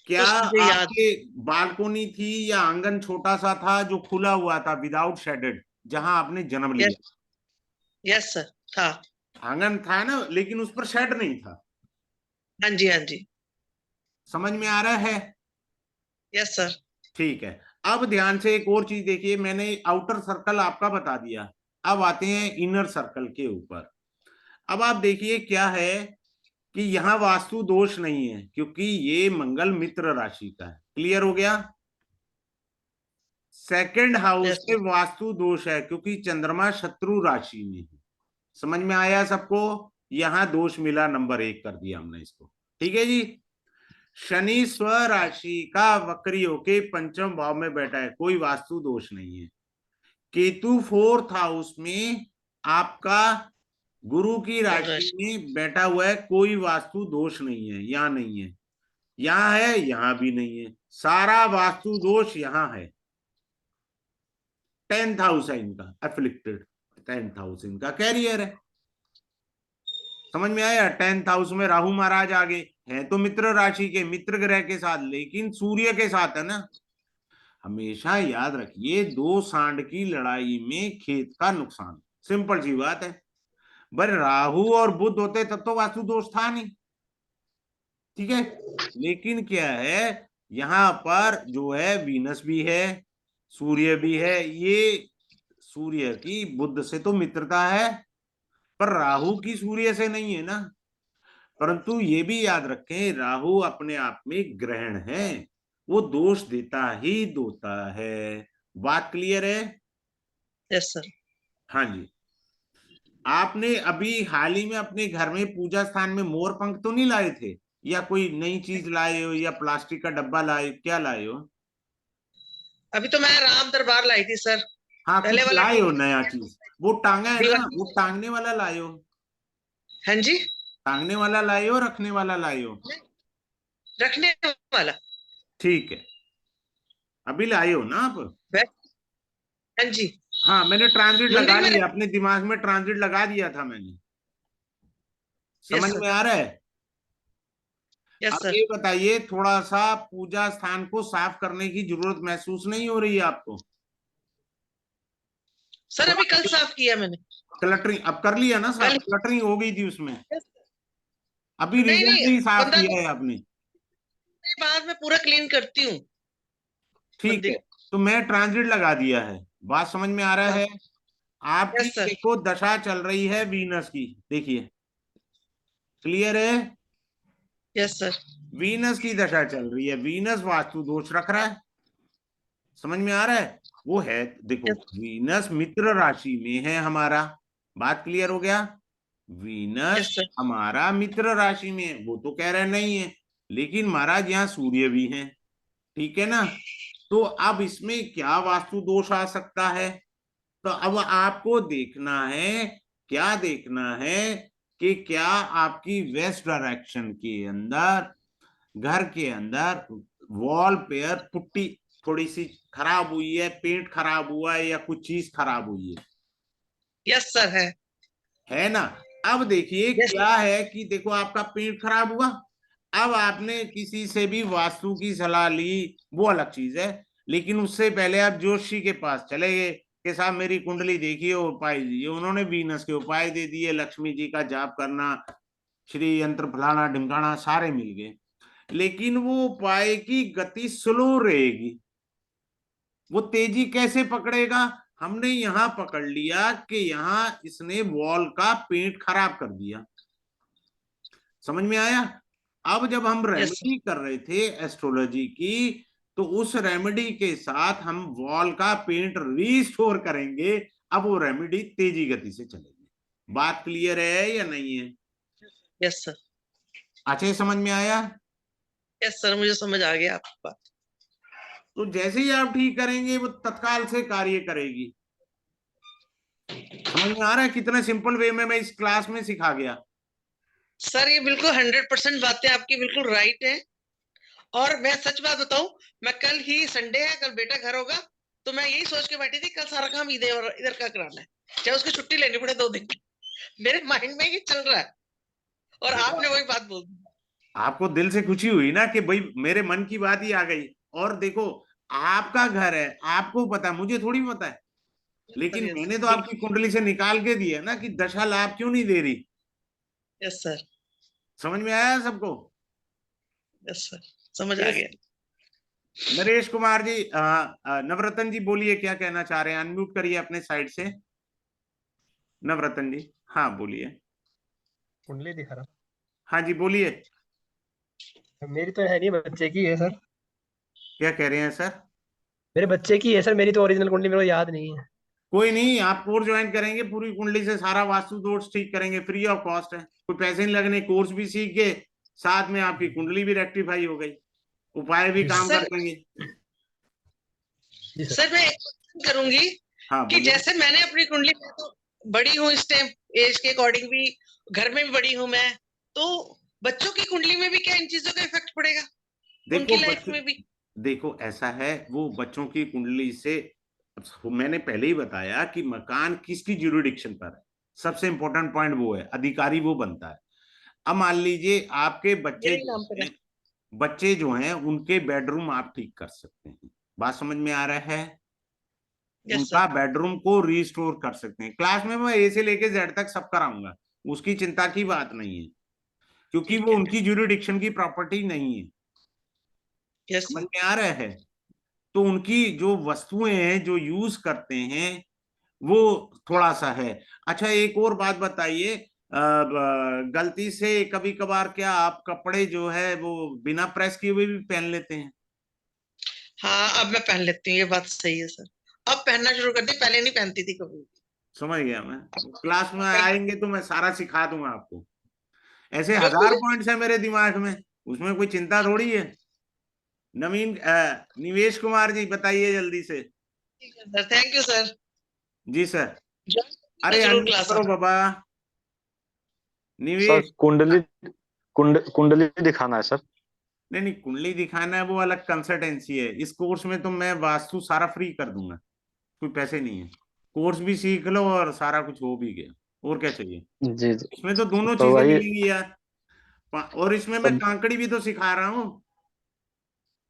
Speaker 1: क्या
Speaker 2: कुछ मुझे याद।
Speaker 1: आपके बालकोनी थी, या आंगन छोटा सा था जो खुला हुआ था विदाउट शेडेड, जहां आपने जन्म लिया?
Speaker 2: यस, यस सर, था।
Speaker 1: आंगन था ना, लेकिन उस पर शेड नहीं था।
Speaker 2: हाँ जी, हाँ जी।
Speaker 1: समझ में आ रहा है?
Speaker 2: Yes sir.
Speaker 1: ठीक है। अब ध्यान से एक और चीज देखिए, मैंने आउटर सर्कल आपका बता दिया। अब आते हैं इनर सर्कल के ऊपर। अब आप देखिए क्या है कि यहाँ वास्तु दोष नहीं है, क्योंकि ये मंगल मित्र राशि का है। क्लियर हो गया? सेकंड हाउस
Speaker 2: यस
Speaker 1: में
Speaker 2: सर।
Speaker 1: वास्तु दोष है, क्योंकि चंद्रमा शत्रु राशि में है। समझ में आया सबको? यहां दोष मिला, नंबर 1 कर दिया हमने इसको। ठीक है जी। शनि स्व राशि का वक्री होके पंचम भाव में बैठा है, कोई वास्तु दोष नहीं है। केतु फोर्थ हाउस में आपका गुरु की राशि में बैठा हुआ है, कोई वास्तु दोष नहीं है, यहाँ नहीं है। यहाँ है, यहाँ भी नहीं है, सारा वास्तु दोष यहाँ है। 10th हाउस है इनका एफ्लिक्टेड। 10th हाउस इनका कैरियर है। समझ में आया? 10th हाउस में राहु महाराज आगे है, तो मित्र राशि के मित्र ग्रह के साथ, लेकिन सूर्य के साथ है ना। हमेशा याद रखिए, दो सांड की लड़ाई में खेत का नुकसान, सिंपल सी बात है। पर राहु और बुध होते तब तो वास्तु दोष था नहीं। ठीक है। लेकिन क्या है, यहां पर जो है वीनस भी है, सूर्य भी है। ये सूर्य की बुध से तो मित्रता है, पर राहु की सूर्य से नहीं है ना। परंतु ये भी याद रखें, राहु अपने आप में ग्रहण है, वो दोष देता ही देता है। बात क्लियर है?
Speaker 2: Yes sir.
Speaker 1: हाँ जी। आपने अभी हाल ही में अपने घर में पूजा स्थान में मोर पंख तो नहीं लाए थे, या कोई नई चीज लाए हो, या प्लास्टिक का डब्बा लाए, क्या लाए हो?
Speaker 2: अभी तो मैं राम दरबार लाई थी सर,
Speaker 1: हाँ
Speaker 2: पहले
Speaker 1: कुछ
Speaker 2: वाला
Speaker 1: लाए हो नया चीज, वो टांगा है ना,
Speaker 2: दीवार।
Speaker 1: वो टांगने वाला लाए हो?
Speaker 2: हाँ जी।
Speaker 1: टांगने वाला लाए हो, रखने वाला लाए हो?
Speaker 2: रखने वाला।
Speaker 1: ठीक है, अभी लाए हो ना आप?
Speaker 2: बैठ। हाँ जी।
Speaker 1: हाँ, मैंने ट्रांजिट लगा
Speaker 2: मंदिर में।
Speaker 1: लिया, अपने दिमाग में ट्रांजिट लगा दिया था मैंने।
Speaker 2: यस
Speaker 1: समझ
Speaker 2: सर।
Speaker 1: में आ रहा है?
Speaker 2: यस
Speaker 1: अब
Speaker 2: सर।
Speaker 1: ये बताइए, थोड़ा सा पूजा स्थान को साफ करने की जरूरत महसूस नहीं हो रही है आपको?
Speaker 2: सर
Speaker 1: थोड़ा
Speaker 2: अभी कल साफ किया मैंने।
Speaker 1: क्लटरिंग अब कर लिया ना साफ?
Speaker 2: कल।
Speaker 1: क्लटरिंग हो गई थी उसमें?
Speaker 2: Yes, sir।
Speaker 1: अभी
Speaker 2: नहीं नहीं,
Speaker 1: रिसेंटली ही साफ
Speaker 2: 15 दिन
Speaker 1: किया है आपने?
Speaker 2: के बाद मैं पूरा क्लीन करती हूँ
Speaker 1: ठीक है,
Speaker 2: मंदिर।
Speaker 1: तो मैं ट्रांजिट लगा दिया है। बात समझ में आ रहा
Speaker 2: हाँ।
Speaker 1: है? आपकी
Speaker 2: यस सर।
Speaker 1: देखो दशा चल रही है वीनस की, देखिए, क्लियर है?
Speaker 2: Yes sir.
Speaker 1: वीनस की दशा चल रही है, वीनस वास्तु दोष रख रहा है। समझ में आ रहा है? वो है, देखो,
Speaker 2: यस।
Speaker 1: वीनस मित्र राशि में है हमारा। बात क्लियर हो गया?
Speaker 2: Yes
Speaker 1: Venus
Speaker 2: sir.
Speaker 1: हमारा मित्र राशि में है, वो तो कह रहे नहीं है, लेकिन महाराज यहाँ सूर्य भी है, ठीक है ना? तो अब इसमें क्या वास्तु दोष आ सकता है? तो अब आपको देखना है, क्या देखना है, कि क्या आपकी वेस्ट डायरेक्शन के अंदर, घर के अंदर, वॉल पे पुट्टी थोड़ी सी खराब हुई है, पेंट खराब हुआ है, या कुछ चीज खराब हुई
Speaker 2: यस सर है।
Speaker 1: है ना? अब देखिए
Speaker 2: यस।
Speaker 1: क्या है कि देखो, आपका पेंट खराब हुआ, अब आपने किसी से भी वास्तु की सलाह ली, वो अलग चीज है, लेकिन उससे पहले आप जोशी के पास चले गए कि साहब मेरी कुंडली देखिए, उपाय दीजिए। उन्होंने वीनस के उपाय दे दिए, लक्ष्मी जी का जाप करना, श्री यंत्र फलाना ढिमकाना सारे मिल गए, लेकिन वो उपाय की गति स्लो रहेगी। वो तेजी कैसे पकड़ेगा? हमने यहां पकड़ लिया कि यहां इसने वॉल का पेंट खराब कर दिया। समझ में आया? अब जब हम
Speaker 2: यस सर।
Speaker 1: रेमेडी कर रहे थे एस्ट्रोलॉजी की, तो उस रेमेडी के साथ हम वॉल का पेंट रीस्टोर करेंगे। अब वो रेमेडी तेजी गति से चलेगी। बात क्लियर है या नहीं है?
Speaker 2: Yes sir.
Speaker 1: अच्छे समझ में आया?
Speaker 2: यस सर, मुझे समझ आ गया आपकी बात।
Speaker 1: तो जैसे ही आप ठीक करेंगे, वो तत्काल से कार्य करेगी। समझ में आ रहा है कितना सिंपल वे में मैं इस क्लास में सिखा गया?
Speaker 2: सर ये बिल्कुल 100% बातें आपकी बिल्कुल राइट है। और मैं सच बात बताऊं, मैं कल ही संडे है, कल बेटा घर होगा, तो मैं यही सोच के बैठी थी कल सारा काम इधर इधर का कराना है, चाहे उसकी छुट्टी लेनी पड़े 2 दिन की। मेरे माइंड में ये चल रहा है, और
Speaker 1: देखो,
Speaker 2: आपने वही बात बोल दी।
Speaker 1: आपको दिल से खुशी हुई ना कि भाई मेरे मन की बात ही आ गई। और देखो, आपका घर है, आपको पता है, मुझे थोड़ी पता है,
Speaker 2: सर
Speaker 1: लेकिन
Speaker 2: यस
Speaker 1: मैंने तो
Speaker 2: बिल्कुल।
Speaker 1: आपकी कुंडली से निकाल के दिया ना कि दशा लाभ क्यों नहीं दे रही।
Speaker 2: Yes sir.
Speaker 1: समझ में आया सबको?
Speaker 2: यस सर, समझ आ
Speaker 1: यस।
Speaker 2: गया।
Speaker 1: नरेश कुमार जी, नवरत्न जी बोलिए, क्या कहना चाह रहे हैं? अनम्यूट करिए अपने साइड से, नवरत्न जी। हाँ बोलिए।
Speaker 3: कुंडली दिखा रहा
Speaker 1: हाँ जी बोलिए।
Speaker 3: हूँ। मेरी तो है नहीं, बच्चे की है सर।
Speaker 1: क्या कह रहे हैं सर?
Speaker 3: मेरे बच्चे की है सर, मेरी तो ओरिजिनल कुंडली मेरे को याद नहीं है।
Speaker 1: कोई नहीं, आप कोर्स ज्वाइन करेंगे, पूरी कुंडली से सारा वास्तु दोष ठीक करेंगे, फ्री ऑफ कॉस्ट है, कोई पैसे नहीं लगने, कोर्स भी सीख गए, साथ में आपकी कुंडली भी रेक्टिफाई हो गई, उपाय भी
Speaker 3: जी
Speaker 1: काम
Speaker 3: सर।
Speaker 2: सर।
Speaker 1: कर देंगे।
Speaker 3: जी सर।
Speaker 2: सर मैं एक क्वेश्चन करूंगी
Speaker 1: हाँ
Speaker 2: कि
Speaker 1: बोलिए।
Speaker 2: जैसे मैंने अपनी कुंडली में तो बड़ी हूँ इस टाइम, एज के अकॉर्डिंग भी, घर में भी बड़ी हूँ मैं, तो बच्चों की कुंडली में भी क्या इन चीजों का इफेक्ट पड़ेगा,
Speaker 1: देखो
Speaker 2: उनकी लाइफ
Speaker 1: बच्चों,
Speaker 2: में भी?
Speaker 1: देखो ऐसा है, वो बच्चों की कुंडली से, मैंने पहले ही बताया कि मकान किसकी ज्यूरिडिक्शन पर है। सबसे इंपॉर्टेंट पॉइंट वो है, अधिकारी वो बनता है। अब मान लीजिए आपके बच्चे
Speaker 2: मेरे ही
Speaker 1: जो
Speaker 2: नाम पे
Speaker 1: हैं, बच्चे जो हैं उनके बेडरूम आप ठीक कर सकते हैं। बात समझ में आ रहा है?
Speaker 2: Yes sir.
Speaker 1: उनका बेडरूम को रिस्टोर कर सकते हैं। क्लास में मैं ए से लेके जेड तक सब कराऊंगा, उसकी चिंता की बात नहीं है, क्योंकि
Speaker 2: ठीक
Speaker 1: वो
Speaker 2: है।
Speaker 1: उनकी ज्यूरिडिक्शन की प्रॉपर्टी नहीं है।
Speaker 2: यस
Speaker 1: समझ
Speaker 2: सर।
Speaker 1: में आ रहा है? तो उनकी जो वस्तुएं हैं जो यूज करते हैं, वो थोड़ा सा है। अच्छा एक और बात बताइए, गलती से कभी कभार क्या आप कपड़े जो है वो बिना प्रेस किए हुए भी पहन लेते हैं?
Speaker 2: हाँ अब मैं पहन लेती हूँ, ये बात सही है सर। अब पहनना शुरू कर दी, पहले नहीं पहनती थी कभी।
Speaker 1: समझ गया मैं। क्लास में आएंगे तो मैं सारा सिखा दूंगा आपको। ऐसे हजार
Speaker 2: बिल्कुल।
Speaker 1: पॉइंट्स है मेरे दिमाग में, उसमें कोई चिंता थोड़ी है। नवीन निवेश कुमार जी बताइए जल्दी से।
Speaker 2: ठीक है सर, थैंक यू सर।
Speaker 1: जी सर।
Speaker 2: ज्वाइन
Speaker 1: अरे
Speaker 2: जरूर
Speaker 1: अनम्यूट
Speaker 2: क्लास
Speaker 1: करो
Speaker 2: आप।
Speaker 1: बाबा। निवेश
Speaker 4: कुंडली कुंडली दिखाना है सर।
Speaker 1: नहीं नहीं, कुंडली दिखाना है वो अलग कंसल्टेंसी है। इस कोर्स में तो मैं वास्तु सारा फ्री कर दूंगा, कोई पैसे नहीं है। कोर्स भी सीख लो और सारा कुछ हो भी गया, और क्या चाहिए।
Speaker 4: जी जी।
Speaker 1: इसमें तो दोनों
Speaker 4: तो
Speaker 1: चीजें
Speaker 4: वही
Speaker 1: मिलेंगी यार। और इसमें मैं
Speaker 4: तो,
Speaker 1: कांकड़ी भी तो सिखा रहा हूँ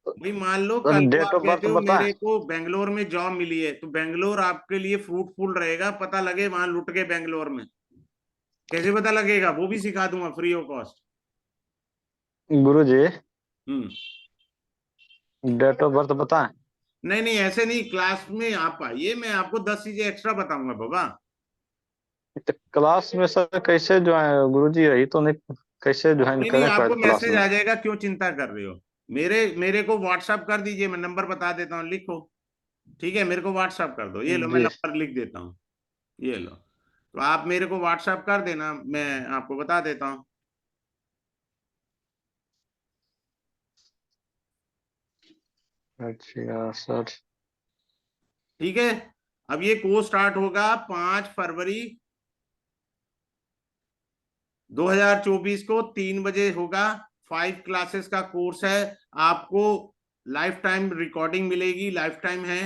Speaker 1: भाई। मान लो
Speaker 4: तो
Speaker 1: कल को
Speaker 4: डेट
Speaker 1: आप
Speaker 4: ऑफ
Speaker 1: कहते
Speaker 4: बर्थ
Speaker 1: हो
Speaker 4: बताएं।
Speaker 1: मेरे को बेंगलोर में जॉब मिली है, तो बेंगलोर आपके लिए फ्रूटफुल रहेगा, पता लगे वहां लुट गए बेंगलोर में, कैसे पता लगेगा, वो भी सिखा दूंगा फ्री ऑफ कॉस्ट।
Speaker 4: गुरुजी
Speaker 1: हम्म।
Speaker 4: डेट ऑफ बर्थ बताएं।
Speaker 1: नहीं नहीं, ऐसे नहीं, क्लास में आप आइए, मैं आपको 10 चीजें एक्स्ट्रा बताऊंगा बाबा।
Speaker 4: तो क्लास में सर कैसे ज्वाइन, गुरुजी यही तो नहीं, कैसे ज्वाइन
Speaker 1: नहीं नहीं,
Speaker 4: करें
Speaker 1: आपको
Speaker 4: क्लास
Speaker 1: मैसेज
Speaker 4: में।
Speaker 1: आ जाएगा, क्यों चिंता कर रहे हो। मेरे को व्हाट्सअप कर दीजिए, मैं नंबर बता देता हूँ, लिखो। ठीक है, मेरे को व्हाट्सअप कर दो, ये लो मैं
Speaker 4: जी
Speaker 1: नंबर लिख देता हूँ, ये लो। तो आप मेरे को व्हाट्सअप कर देना, मैं आपको बता देता हूँ।
Speaker 4: अच्छा सर।
Speaker 1: ठीक है। अब ये कोर्स स्टार्ट होगा 5 फरवरी 2024 को 3 बजे होगा। 5 क्लासेस का कोर्स है। आपको लाइफ टाइम रिकॉर्डिंग मिलेगी, लाइफ टाइम है।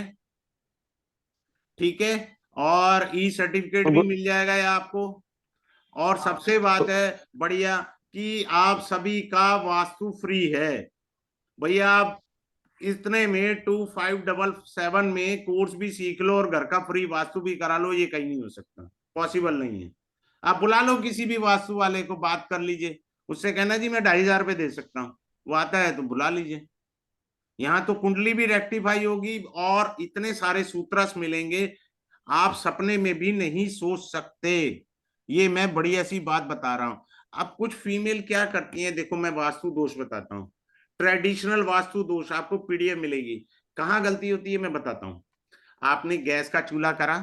Speaker 1: ठीक है। और ई सर्टिफिकेट
Speaker 4: तो
Speaker 1: भी मिल जाएगा ये आपको। और सबसे बात
Speaker 4: तो,
Speaker 1: है बढ़िया कि आप सभी का वास्तु फ्री है भैया। आप इतने में 2577 में कोर्स भी सीख लो और घर का फ्री वास्तु भी करा लो, ये कहीं नहीं हो सकता, पॉसिबल नहीं है। आप बुला लो किसी भी वास्तु वाले को, बात कर लीजिए, उससे कहना जी मैं 2500 दे सकता हूँ, वो आता है तो बुला लीजिए। यहाँ तो कुंडली भी रेक्टिफाई होगी और इतने सारे सूत्रस मिलेंगे, आप सपने में भी नहीं सोच सकते। ये मैं बढ़िया सी बात बता रहा हूं। अब कुछ फीमेल क्या करती हैं, देखो मैं वास्तु दोष बताता हूँ। ट्रेडिशनल वास्तु दोष आपको पीडीएफ मिलेगी। कहाँ गलती होती है मैं बताता हूँ। आपने गैस का चूल्हा करा,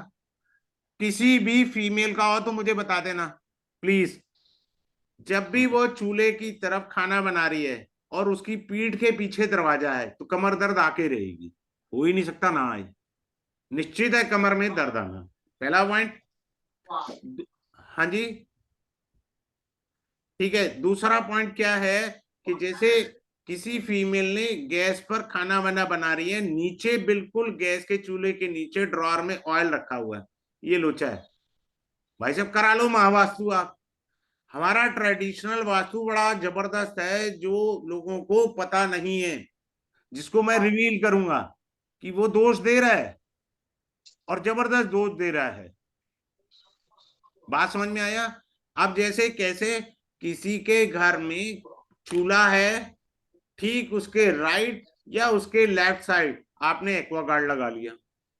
Speaker 1: किसी भी फीमेल का हो तो मुझे बता देना प्लीज। जब भी वो चूल्हे की तरफ खाना बना रही है और उसकी पीठ के पीछे दरवाजा है, तो कमर दर्द आके रहेगी, हो ही नहीं सकता ना आए, निश्चित है कमर में दर्द आना। पहला पॉइंट। हाँ जी। ठीक है, दूसरा पॉइंट क्या है कि जैसे किसी फीमेल ने गैस पर खाना वाना बना रही है, नीचे बिल्कुल गैस के चूल्हे के नीचे ड्रॉर में ऑयल रखा हुआ है, ये लोचा है, भाई साहब करा लो महावास्तु आप। हमारा ट्रेडिशनल वास्तु बड़ा जबरदस्त है, जो लोगों को पता नहीं है, जिसको मैं रिवील करूंगा कि वो दोष दे रहा है और जबरदस्त दोष दे रहा है। बात समझ में आया। अब जैसे कैसे किसी के घर में चूल्हा है, ठीक उसके राइट या उसके लेफ्ट साइड आपने एक्वागार्ड लगा लिया,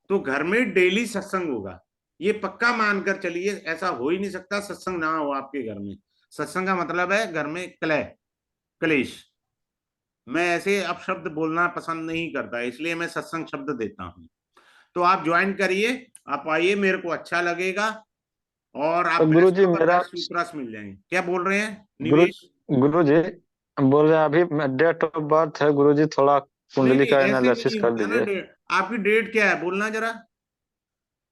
Speaker 1: तो घर में डेली सत्संग होगा। ये पक्का मानकर चलिए, ऐसा हो ही नहीं सकता सत्संग ना हो आपके घर में। सत्संग का मतलब है घर में कलह कलेश। मैं ऐसे अपशब्द बोलना पसंद नहीं करता, इसलिए मैं सत्संग शब्द देता हूँ। तो आप ज्वाइन करिए, आप आइए, मेरे को अच्छा लगेगा। और
Speaker 4: तो
Speaker 1: आप बेस्ट
Speaker 4: गुरुजी मेरा,
Speaker 1: जबरदस्त सूत्रस मिल जाएंगे। क्या बोल रहे हैं
Speaker 4: गुरु
Speaker 1: निवेश।
Speaker 4: गुरुजी बोल रहे हैं अभी डेट ऑफ बर्थ है गुरुजी, थोड़ा
Speaker 1: नहीं
Speaker 4: कुंडली
Speaker 1: नहीं,
Speaker 4: का
Speaker 1: ऐसे
Speaker 4: एनालिसिस
Speaker 1: नहीं
Speaker 4: कर
Speaker 1: होता ना
Speaker 4: दीजिए।
Speaker 1: डेट। आपकी डेट क्या है बोलना जरा।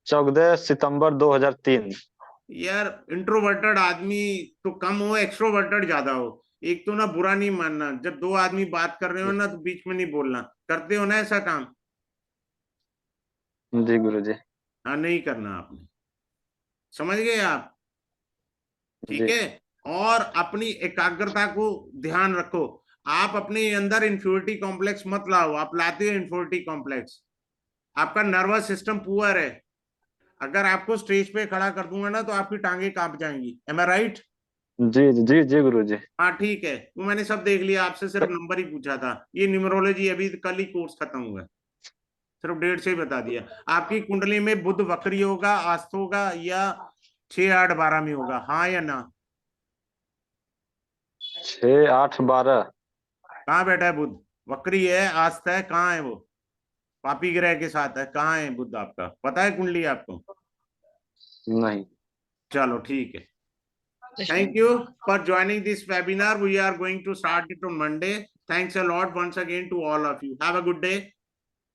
Speaker 4: 14 सितंबर 2003।
Speaker 1: यार इंट्रोवर्टेड आदमी तो कम हो, एक्सट्रोवर्टेड ज्यादा हो। एक तो ना बुरा नहीं मानना, जब दो आदमी बात कर रहे हो ना तो बीच में नहीं बोलना, करते हो ना ऐसा काम।
Speaker 4: जी गुरुजी।
Speaker 1: हाँ, नहीं करना आपने, समझ गए आप। ठीक
Speaker 4: जी
Speaker 1: है। और अपनी एकाग्रता को ध्यान रखो। आप अपने अंदर इंफ्योरिटी कॉम्प्लेक्स मत लाओ, आप लाते हो इंफ्योरिटी कॉम्प्लेक्स। आपका नर्वस सिस्टम पुअर है। अगर आपको स्टेज पे खड़ा कर दूंगा ना तो आपकी टांगे कांप जाएंगी, एम आई राइट।
Speaker 4: जी जी जी गुरुजी।
Speaker 1: हाँ ठीक है, वो मैंने सब देख लिया, आपसे सिर्फ नंबर ही पूछा था। ये न्यूमरोलॉजी अभी कल ही कोर्स खत्म हुआ है, सिर्फ डेट से ही बता दिया। आपकी कुंडली में बुध वक्री होगा, आस्त होगा, या 6 8 12 में होगा, हाँ या ना।
Speaker 4: 6 8 12।
Speaker 1: कहाँ बैठा है बुध। वक्री है, आस्त है, कहाँ है वो। पापी ग्रह के साथ है, कहाँ है बुध आपका, पता है कुंडली आपको।
Speaker 4: नहीं।
Speaker 1: चलो ठीक है। Thank you for joining this webinar. We are going to start it on Monday. Thanks a lot once again to all of you. Have a good day.